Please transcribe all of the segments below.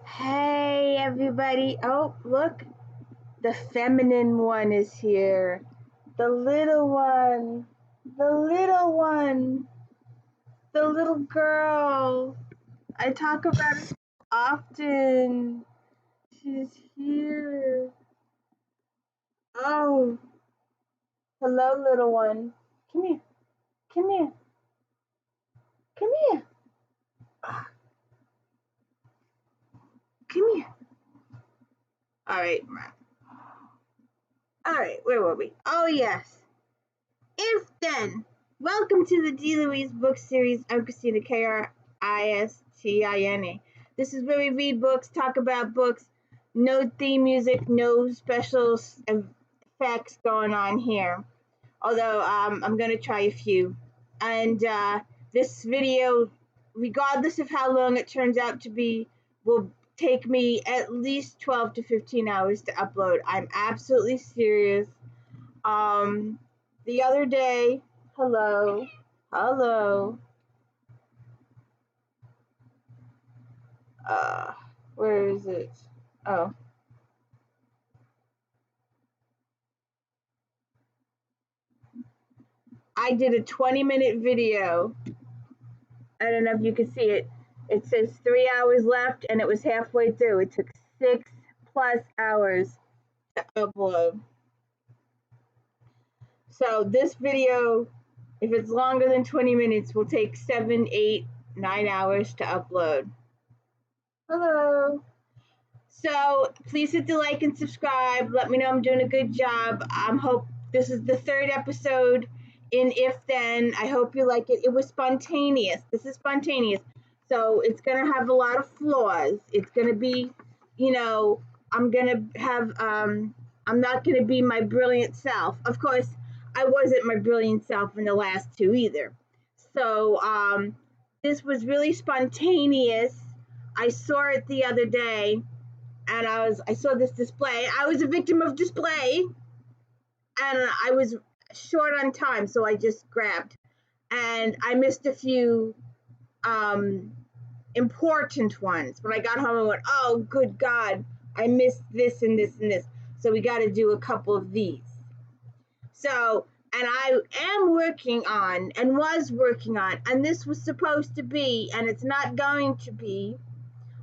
Hey everybody. Oh, look. The feminine one is here. The little one. The little one. The little girl. I talk about her often. She's here. Oh, hello, little one. Come here. Come here. Come here. Ah, come here. All right. All right. Where were we? Oh, yes. If then, welcome to the D. Louise book series. I'm Christina, Kristina. This is where we read books, talk about books, no theme music, no special effects going on here. Although I'm going to try a few. And this video, regardless of how long it turns out to be, will take me at least 12 to 15 hours to upload. I'm absolutely serious. The other day, hello, uh, where is it? Oh, I did a 20-minute video. I don't know if you can see it. It says 3 hours left, and it was halfway through. It took 6+ hours to upload. So this video, if it's longer than 20 minutes, will take 7, 8, 9 hours to upload. Hello. So please hit the like and subscribe. Let me know I'm doing a good job. Hope this is the 3rd episode in If Then. I hope you like it. It was spontaneous. This is spontaneous. So it's gonna have a lot of flaws. It's gonna be, I'm gonna have I'm not gonna be my brilliant self. Of course, I wasn't my brilliant self in the last 2 either. So this was really spontaneous. I saw it the other day and I saw this display. I was a victim of display, and I was short on time, so I just grabbed, and I missed a few important ones. When I got home, I went, "Oh, good God, I missed this and this and this." So we got to do a couple of these. So, and I am working on, and was working on, and this was supposed to be, and it's not going to be.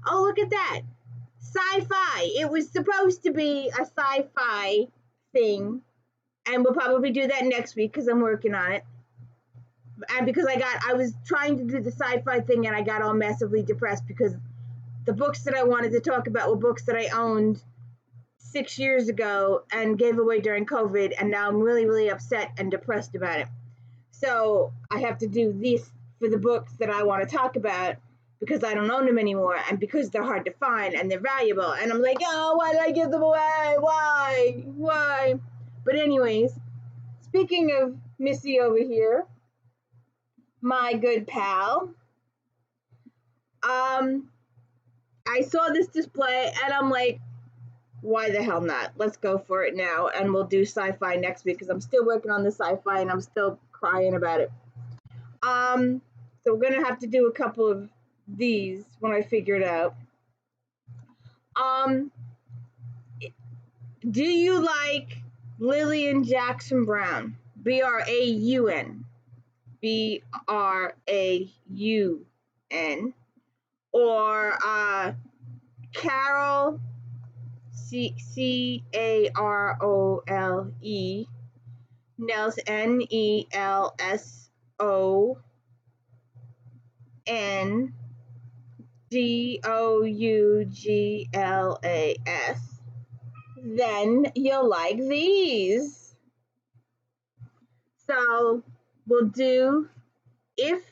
Oh, look at that. Sci-fi. It was supposed to be a sci-fi thing, and we'll probably do that next week because I'm working on it. And because I was trying to do the sci-fi thing, and I got all massively depressed because the books that I wanted to talk about were books that I owned 6 years ago and gave away during COVID, and now I'm really, really upset and depressed about it. So I have to do this for the books that I want to talk about, because I don't own them anymore, and because they're hard to find and they're valuable. And I'm like, oh, why did I give them away? Why? But anyways, speaking of Missy over here, my good pal, I saw this display and I'm like, why the hell not? Let's go for it now, and we'll do sci-fi next week because I'm still working on the sci-fi and I'm still crying about it. So we're gonna have to do a couple of these when I figure it out. Do you like Lillian Jackson Brown? Braun. Braun. Or Carole, Carole, Nelson, Neulson, then you'll like these. So we'll do if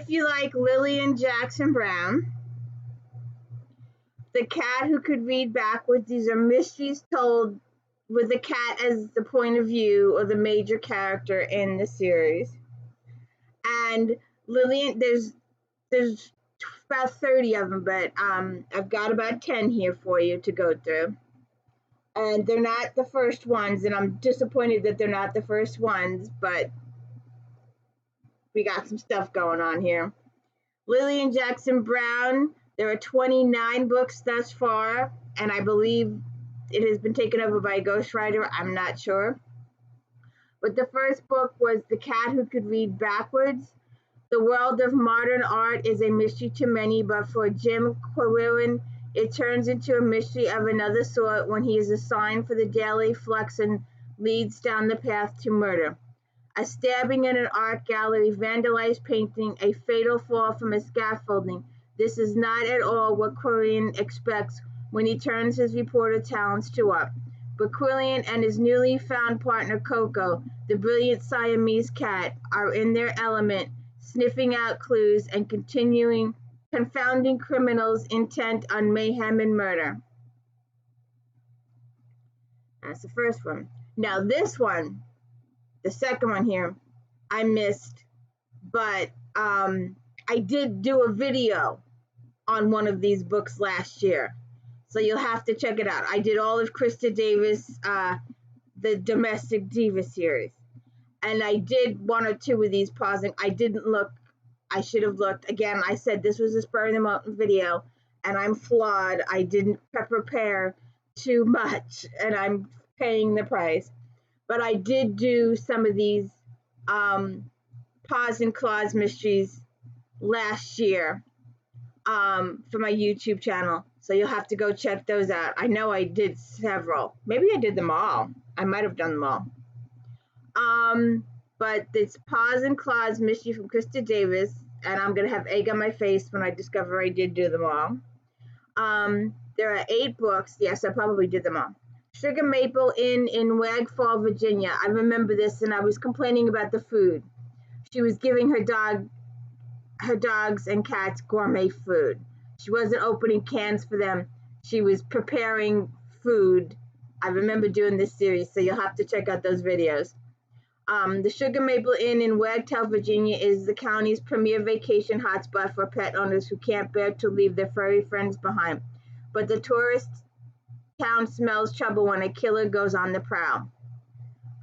you like Lillian Jackson Brown, The Cat Who Could Read Backwards. These are mysteries told with the cat as the point of view or the major character in the series. And Lillian, there's about 30 of them, but I've got about 10 here for you to go through. And they're not the first ones, and I'm disappointed that they're not the first ones, but we got some stuff going on here. Lillian Jackson Brown, there are 29 books thus far, and I believe it has been taken over by a ghostwriter. I'm not sure. But the first book was The Cat Who Could Read Backwards. The world of modern art is a mystery to many, but for Jim Quillen, it turns into a mystery of another sort when he is assigned for the daily flux and leads down the path to murder. A stabbing in an art gallery, vandalized painting, a fatal fall from a scaffolding. This is not at all what Quillen expects when he turns his reporter talents to art. But Quillen and his newly found partner Coco, the brilliant Siamese cat, are in their element, sniffing out clues and confounding criminals intent on mayhem and murder. That's the first one. Now this one, the second one here, I missed, but I did do a video on one of these books last year, so you'll have to check it out. I did all of KRISTA Davis, the Domestic Diva series, and I did one or two of these pausing. I didn't look. I should have looked. Again, I said this was a spur of the moment video, and I'm flawed. I didn't prepare too much, and I'm paying the price. But I did do some of these pause and clause mysteries last year for my YouTube channel. So you'll have to go check those out. I know I did several. Maybe I did them all. I might have done them all. But it's Pause and Claws Mystery from KRISTA Davis, and I'm going to have egg on my face when I discover I did do them all. There are 8 books. Yes, I probably did them all. Sugar Maple Inn in Wagfall, Virginia. I remember this, and I was complaining about the food. She was giving her dogs and cats gourmet food. She wasn't opening cans for them. She was preparing food. I remember doing this series, so you'll have to check out those videos. The Sugar Maple Inn in Wagtail, Virginia is the county's premier vacation hotspot for pet owners who can't bear to leave their furry friends behind. But the tourist town smells trouble when a killer goes on the prowl.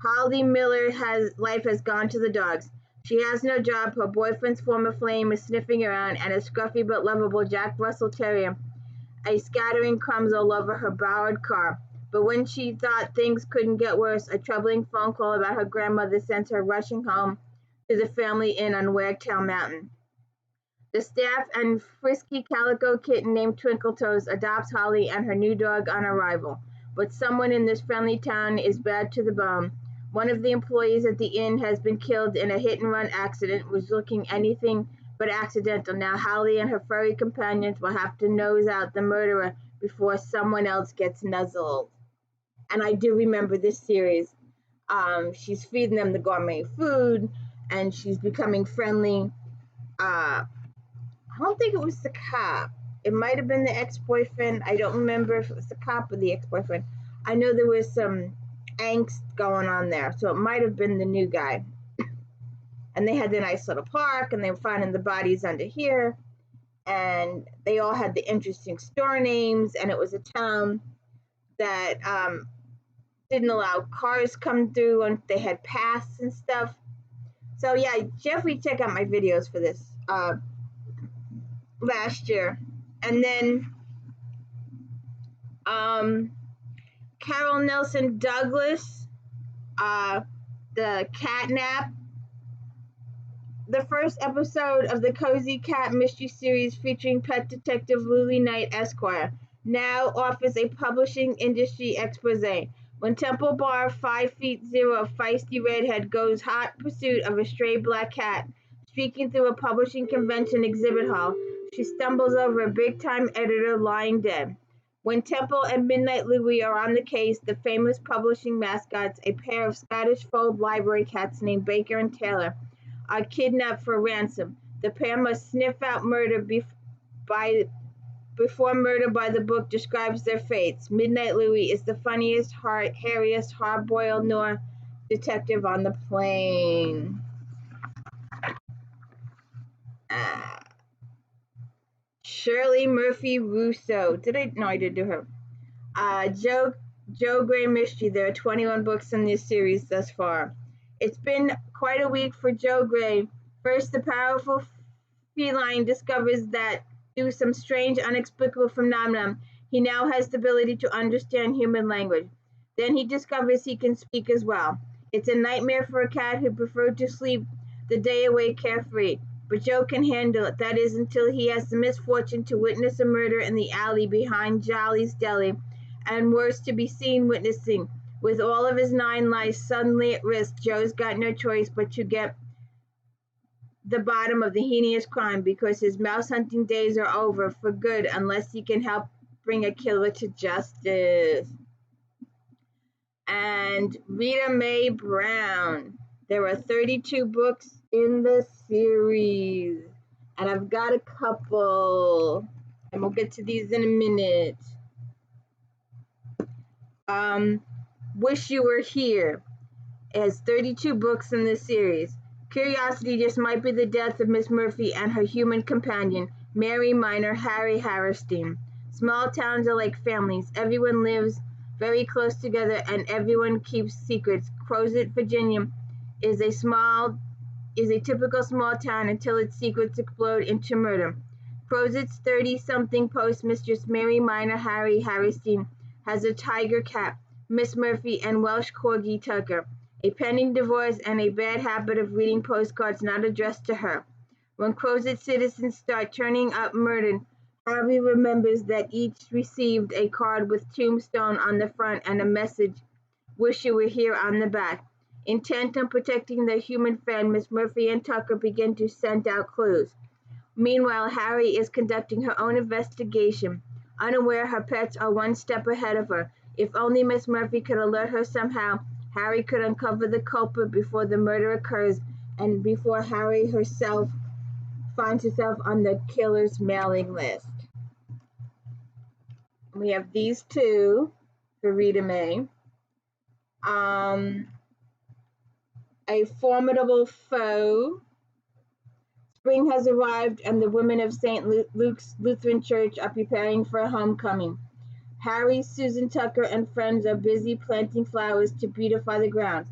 Holly Miller's life has gone to the dogs. She has no job, her boyfriend's former flame is sniffing around, and a scruffy but lovable Jack Russell Terrier is scattering crumbs all over her borrowed car. But when she thought things couldn't get worse, a troubling phone call about her grandmother sends her rushing home to the family inn on Wagtail Mountain. The staff and frisky calico kitten named Twinkletoes adopts Holly and her new dog on arrival. But someone in this friendly town is bad to the bone. One of the employees at the inn has been killed in a hit-and-run accident, was looking anything but accidental. Now Holly and her furry companions will have to nose out the murderer before someone else gets nuzzled. And I do remember this series. She's feeding them the gourmet food, and she's becoming friendly. I don't think it was the cop. It might have been the ex-boyfriend. I don't remember if it was the cop or the ex-boyfriend. I know there was some angst going on there, so it might have been the new guy. And they had the nice little park, and they were finding the bodies under here, and they all had the interesting store names, and it was a town that didn't allow cars come through, and they had paths and stuff. So yeah, Jeffrey, check out my videos for this last year. And then Carol Nelson Douglas, the Catnap, the first episode of the Cozy Cat Mystery Series featuring pet detective Lily Knight Esquire, now offers a publishing industry expose. When Temple Bar 5'0" feisty redhead goes hot pursuit of a stray black cat, streaking through a publishing convention exhibit hall, she stumbles over a big-time editor lying dead. When Temple and Midnight Louie are on the case, the famous publishing mascots, a pair of Scottish Fold library cats named Baker and Taylor, are kidnapped for ransom. The pair must sniff out murder before Murder by the Book describes their fates. Midnight Louie is the funniest, hairiest, hard-boiled Noir detective on the plane. Shirley Murphy Rousseau. I did do her. Joe Gray Mystery. There are 21 books in this series thus far. It's been quite a week for Joe Gray. First, the powerful feline discovers that through some strange, inexplicable phenomenon, he now has the ability to understand human language. Then he discovers he can speak as well. It's a nightmare for a cat who preferred to sleep the day away carefree. But Joe can handle it. That is until he has the misfortune to witness a murder in the alley behind Jolly's Deli, and worse, to be seen witnessing. With all of his 9 lives suddenly at risk, Joe's got no choice but to get the bottom of the heinous crime, because his mouse hunting days are over for good unless he can help bring a killer to justice. And Rita Mae Brown. There are 32 books in the series, and I've got a couple, and we'll get to these in a minute. Wish You Were Here. It has 32 books in this series. Curiosity just might be the death of Miss Murphy and her human companion, Mary Minor Harry Harrison. Small towns are like families. Everyone lives very close together and everyone keeps secrets. Crozet, Virginia is a typical small town until its secrets explode into murder. Crozet's 30-something postmistress, Mary Minor Harry Harrison, has a tiger cat, Miss Murphy, and Welsh corgi Tucker, a pending divorce, and a bad habit of reading postcards not addressed to her. When Crozet citizens start turning up murdered, Harry remembers that each received a card with tombstone on the front and a message, "Wish you were here," on the back. Intent on protecting their human friend, Miss Murphy and Tucker begin to send out clues. Meanwhile, Harry is conducting her own investigation, unaware her pets are one step ahead of her. If only Miss Murphy could alert her somehow, Harry could uncover the culprit before the murder occurs and before Harry herself finds herself on the killer's mailing list. We have these two for Rita Mae. A Formidable Foe. Spring has arrived and the women of St. Luke's Lutheran Church are preparing for a homecoming. Harry, Susan Tucker, and friends are busy planting flowers to beautify the grounds.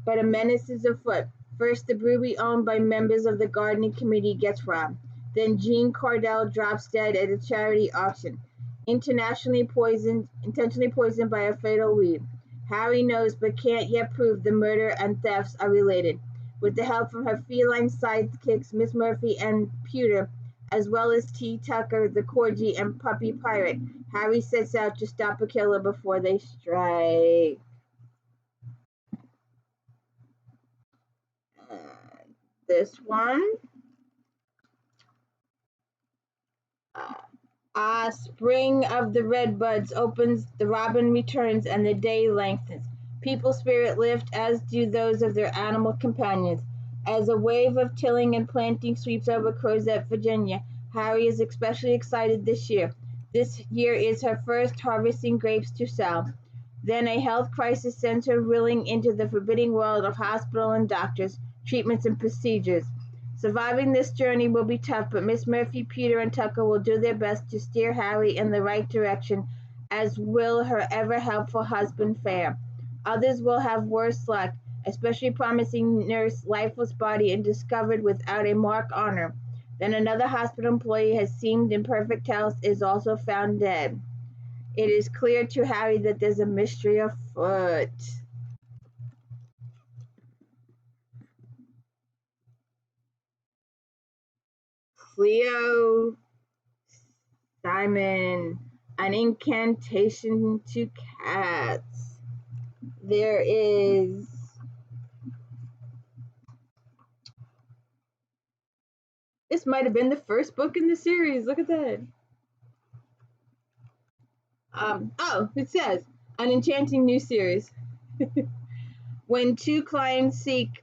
But a menace is afoot. First, the brewery owned by members of the gardening committee gets robbed. Then Jean Cardell drops dead at a charity auction, intentionally poisoned by a fatal weed. Harry knows but can't yet prove the murder and thefts are related. With the help from her feline sidekicks, Miss Murphy and Pewter, as well as T. Tucker, the corgi, and puppy pirate, Harry sets out to stop a killer before they strike. This one. Spring of the Redbuds opens, the robin returns, and the day lengthens. People's spirit lift, as do those of their animal companions. As a wave of tilling and planting sweeps over Crozet, Virginia, Harry is especially excited this year. This year is her first harvesting grapes to sell. Then a health crisis sends her reeling into the forbidding world of hospital and doctors, treatments and procedures. Surviving this journey will be tough, but Miss Murphy, Peter, and Tucker will do their best to steer Harry in the right direction, as will her ever-helpful husband, Fair. Others will have worse luck, especially promising nurse, lifeless body and discovered without a mark on her. Then another hospital employee has seemed in perfect health is also found dead. It is clear to Harry that there's a mystery afoot. Cleo Simon, an incantation to cats. There is this might have been the first book in the series. Look at that. It says an enchanting new series. When two clients seek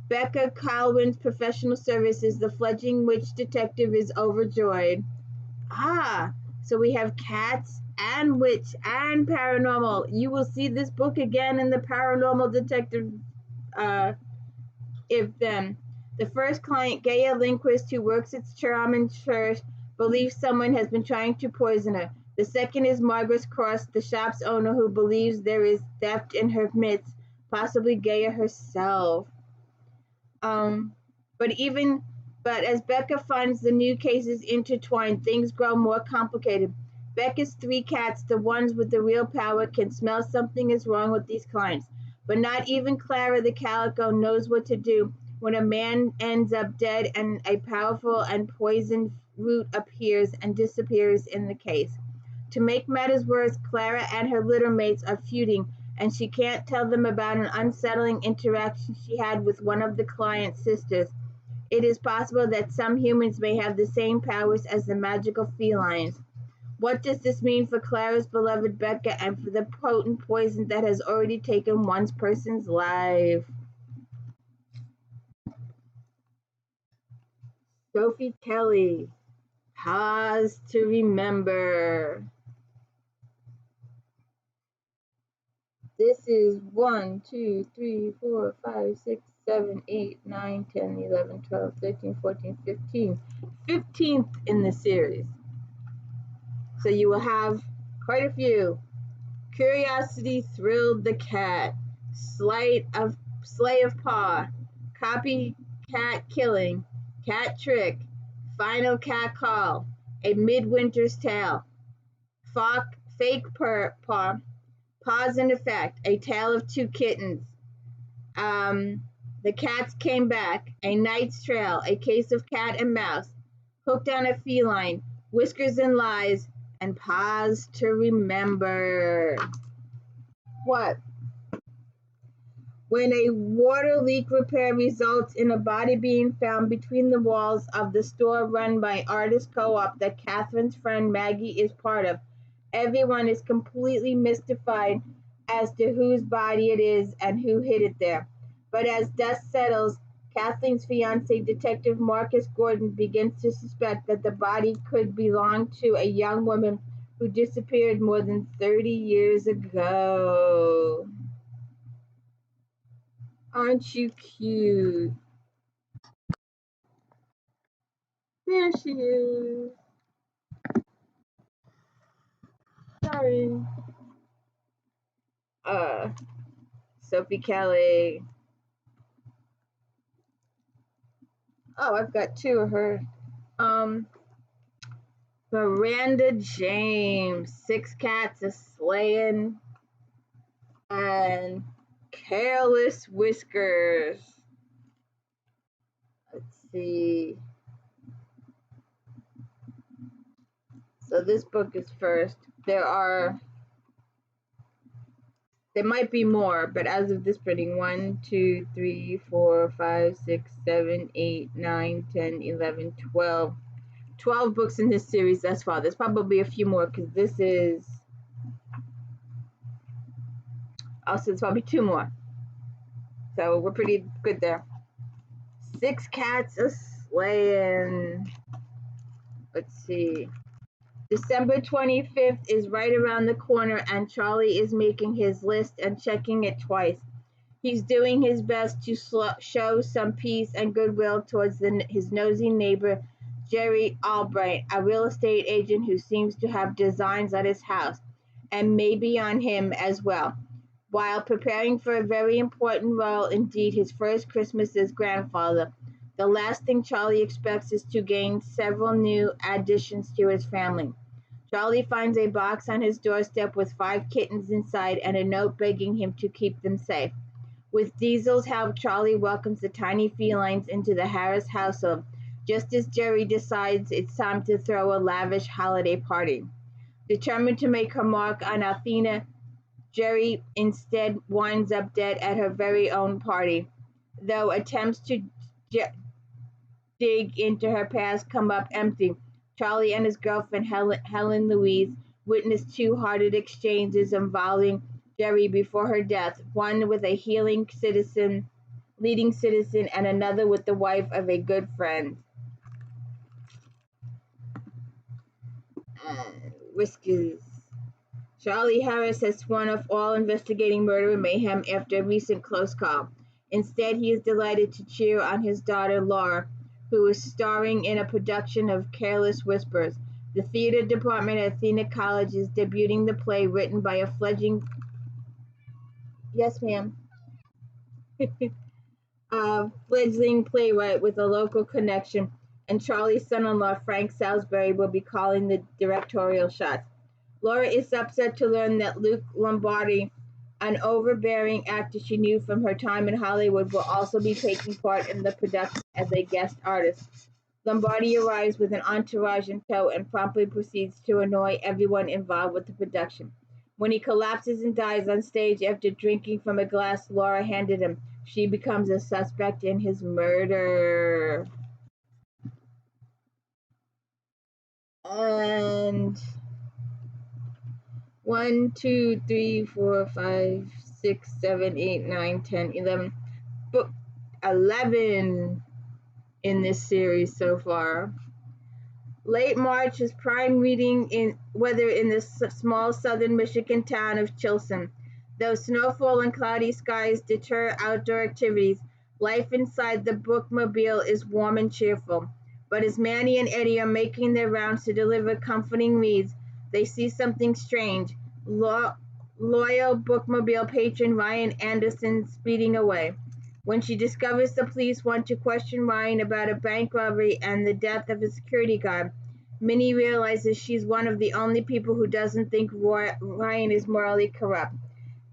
Becca Colwyn's professional services, the fledgling witch detective is overjoyed. So we have cats and witch and paranormal. You will see this book again in the paranormal detective The first client, Gaia Lindquist, who works at Charmin Church, believes someone has been trying to poison her. The second is Margaret Cross, the shop's owner, who believes there is theft in her midst, possibly Gaia herself. But But as Becca finds the new cases intertwined, things grow more complicated. Becca's 3 cats, the ones with the real power, can smell something is wrong with these clients. But not even Clara the calico knows what to do when a man ends up dead and a powerful and poisoned root appears and disappears in the case. To make matters worse, Clara and her litter mates are feuding, and she can't tell them about an unsettling interaction she had with one of the client's sisters. It is possible that some humans may have the same powers as the magical felines. What does this mean for Clara's beloved Becca and for the potent poison that has already taken one person's life? Sophie Kelly, Pause to Remember. This is 1, 2, 3, 4, 5, 6, 7, 8, 9, 10, 11, 12, 13, 14, 15. 15th in the series. So you will have quite a few. Curiosity Thrilled the Cat, Slay of Paw, Copycat Killing, Cat Trick, Final Cat Call, A Midwinter's Tale, Fake Paw, Pause and Effect, A Tale of Two Kittens, The Cats Came Back, A Knight's Trail, A Case of Cat and Mouse, Hooked on a Feline, Whiskers and Lies, and Pause to Remember. What? When a water leak repair results in a body being found between the walls of the store run by Artist Co-op that Catherine's friend Maggie is part of, everyone is completely mystified as to whose body it is and who hid it there. But as dust settles, Kathleen's fiancé, Detective Marcus Gordon, begins to suspect that the body could belong to a young woman who disappeared more than 30 years ago. Aren't you cute? There she is. Sorry. Sophie Kelly. Oh, I've got 2 of her. Miranda James, 6 Cats a Slaying, and Careless Whiskers. Let's see. So this book is first. There might be more, but as of this printing, 1, 2, 3, 4, 5, 6, 7, 8, 9, 10, 11, 12. 12 books in this series thus far. There's probably a few more because this is also it's probably 2 more. So we're pretty good there. 6 Cats a Slaying. Let's see. December 25th is right around the corner, and Charlie is making his list and checking it twice. He's doing his best to show some peace and goodwill towards his nosy neighbor, Jerry Albright, a real estate agent who seems to have designs at his house, and maybe on him as well, while preparing for a very important role indeed, his first Christmas as grandfather. The last thing Charlie expects is to gain several new additions to his family. Charlie finds a box on his doorstep with 5 kittens inside and a note begging him to keep them safe. With Diesel's help, Charlie welcomes the tiny felines into the Harris household, just as Jerry decides it's time to throw a lavish holiday party. Determined to make her mark on Athena, Jerry instead winds up dead at her very own party, though attempts to dig into her past come up empty. Charlie and his girlfriend Helen Louise witness 2 hearted exchanges involving Jerry before her death, one with a leading citizen, and another with the wife of a good friend. Whiskers. Charlie Harris has sworn off all investigating murder and mayhem after a recent close call. Instead, he is delighted to cheer on his daughter Laura, who is starring in a production of Careless Whispers. The theater department at Athena College is debuting the play written by a fledgling playwright with a local connection. and Charlie's son-in-law, Frank Salisbury, will be calling the directorial shots. Laura is upset to learn that Luke Lombardi, an overbearing actor she knew from her time in Hollywood, will also be taking part in the production as a guest artist. Lombardi arrives with an entourage in tow and promptly proceeds to annoy everyone involved with the production. When he collapses and dies on stage after drinking from a glass Laura handed him, she becomes a suspect in his murder. And 1, 2, 3, 4, 5, 6, 7, 8, 9, 10, 11. Book 11 in this series so far. Late March is prime reading weather in the small southern Michigan town of Chilson. Though snowfall and cloudy skies deter outdoor activities, life inside the bookmobile is warm and cheerful. But as Manny and Eddie are making their rounds to deliver comforting reads, they see something strange. Loyal bookmobile patron Ryan Anderson speeding away. When she discovers the police want to question Ryan about a bank robbery and the death of a security guard, Minnie realizes she's one of the only people who doesn't think Ryan is morally corrupt.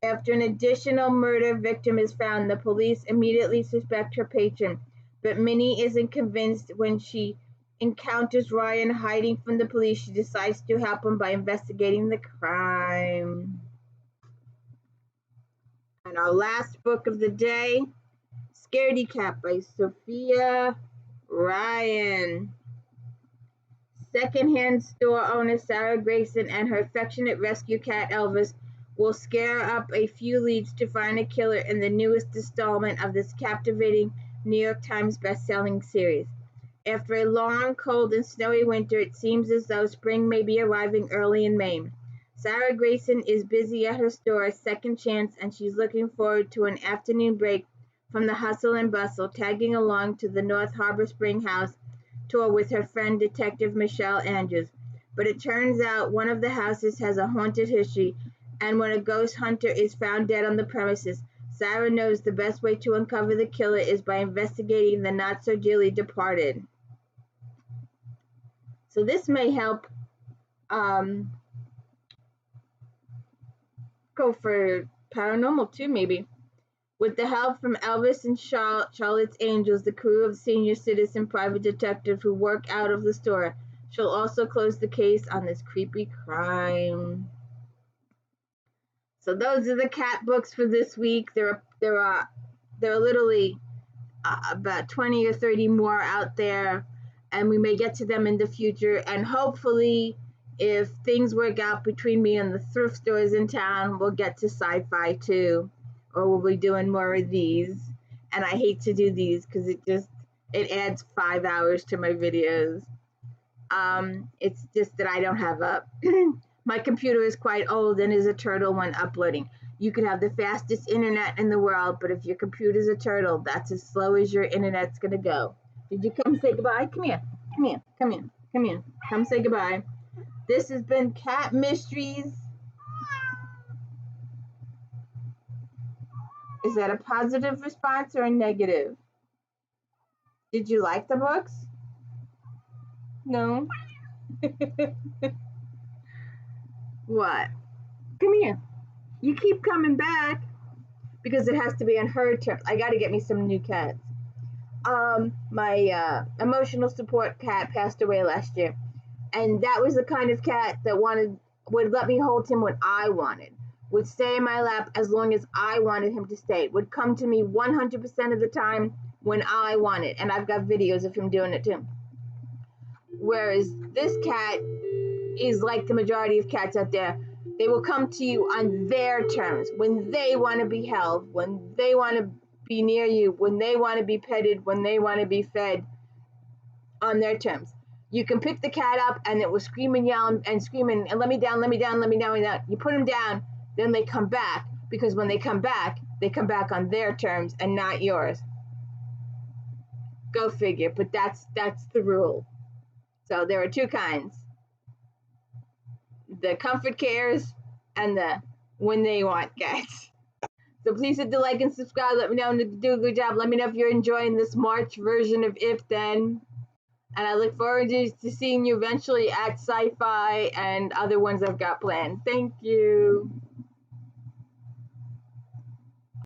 After an additional murder victim is found, the police immediately suspect her patron, but Minnie isn't convinced. When she encounters Ryan hiding from the police, she decides to help him by investigating the crime. And our last book of the day, Scaredy Cat by Sophia Ryan. Secondhand store owner Sarah Grayson and her affectionate rescue cat Elvis will scare up a few leads to find a killer in the newest installment of this captivating New York Times best-selling series. After a long, cold, and snowy winter, it seems as though spring may be arriving early in May. Sarah Grayson is busy at her store, Second Chance, and she's looking forward to an afternoon break from the hustle and bustle, tagging along to the North Harbor Spring House tour with her friend Detective Michelle Andrews. But it turns out one of the houses has a haunted history, and when a ghost hunter is found dead on the premises, Sarah knows the best way to uncover the killer is by investigating the not-so-dearly departed. So this may help go for paranormal too, maybe. With the help from Elvis and Charlotte's Angels, the crew of senior citizen private detectives who work out of the store, she'll also close the case on this creepy crime. So those are the cat books for this week. There are literally about 20 or 30 more out there, and we may get to them in the future. And hopefully, if things work out between me and the thrift stores in town, we'll get to sci-fi too, or we'll be doing more of these. And I hate to do these because it adds 5 hours to my videos. It's just that I don't have my computer is quite old and is a turtle when uploading. You could have the fastest internet in the world, but if your computer's a turtle, that's as slow as your internet's gonna go. Did you come say goodbye? Come here. Come say goodbye. This has been Cat Mysteries. Is that a positive response or a negative? Did you like the books? No? What? Come here. You keep coming back because it has to be on her terms. I got to get me some new cats. My emotional support cat passed away last year, and that was the kind of cat that would let me hold him when I wanted, would stay in my lap as long as I wanted him to stay, would come to me 100% of the time when I wanted, and I've got videos of him doing it too. Whereas this cat is like the majority of cats out there. They will come to you on their terms, when they want to be held, when they want to be near you, when they want to be petted, when they want to be fed, on their terms. You can pick the cat up and it will scream and yell and scream and let me down, let me down, let me down, let me down. You put them down, then they come back, because when they come back on their terms and not yours. Go figure, but that's the rule. So there are two kinds. The comfort cares and the when they want cats. So please hit the like and subscribe. Let me know if you do a good job. Let me know if you're enjoying this March version of If Then. And I look forward to seeing you eventually at Sci-Fi and other ones I've got planned. Thank you.